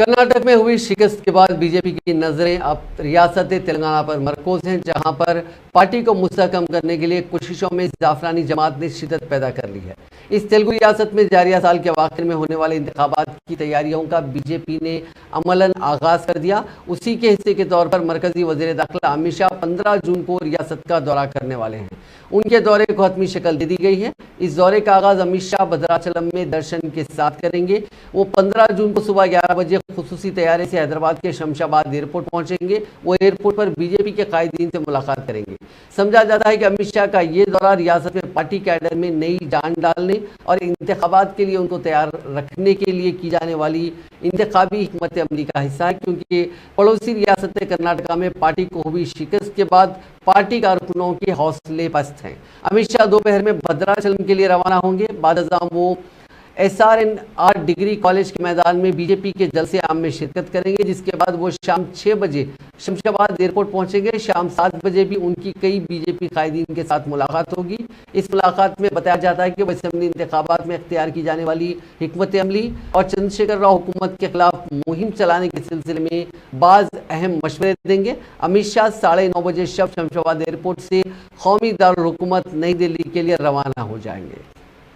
کرناٹک میں ہوئی شکست کے بعد بی جے پی کی نظریں اب ریاست تلنگانہ پر مرکوز ہیں، جہاں پر پارٹی کو مستحکم کرنے کے لیے کوششوں میں زعفرانی جماعت نے شدت پیدا کر لی ہے۔ اس تیلگو ریاست میں جاریہ سال کے اواخر میں ہونے والے انتخابات کی تیاریوں کا بی جے پی نے عملاً آغاز کر دیا۔ اسی کے حصے کے طور پر مرکزی وزیر داخلہ امت شاہ 15 جون کو ریاست کا دورہ کرنے والے ہیں۔ ان کے دورے کو حتمی شکل دے دی گئی ہے۔ اس دورے کا آغاز امت شاہ بھدراچلم میں درشن کے ساتھ کریں گے۔ وہ 15 جون کو صبح 11 بجے خصوصی طیارے سے حیدرآباد کے شمشاباد ایئرپورٹ پہنچیں گے۔ وہ ایئرپورٹ پر بی جے پی کے قائدین سے ملاقات کریں گے۔ سمجھا جاتا ہے کہ امت شاہ کا یہ دورہ ریاست میں پارٹی کیڈر میں نئی جان ڈالنے اور انتخابات کے لیے ان کو تیار رکھنے کے لیے کی جانے والی انتخابی حکمت عملی کا حصہ ہے، کیونکہ پڑوسی ریاست کرناٹک میں پارٹی کو ہوئی شکست کے بعد پارٹی کارکنوں کے حوصلے پست ہیں۔ امت شاہ دوپہر میں بھدراچلم کے لیے روانہ ہوں گے۔ بعد ازاں وہ S R N R degree college کے میدان میں بی جے پی کے جلسے عام میں شرکت کریں گے، جس کے بعد وہ شام 6 بجے شمشاباد ایئرپورٹ پہنچیں گے۔ شام 7 بجے بھی ان کی کئی بی جے پی قائدین کے ساتھ ملاقات ہوگی۔ اس ملاقات میں بتایا جاتا ہے کہ وہ اسمبلی انتخابات میں اختیار کی جانے والی حکمت عملی اور چندرشیکھر راؤ حکومت کے خلاف مہم چلانے کے سلسلے میں بعض اہم مشورے دیں گے۔ امت شاہ 9:30 بجے شب شمشاباد ایئرپورٹ سے قومی دارالحکومت نئی دہلی کے لیے روانہ ہو جائیں گے۔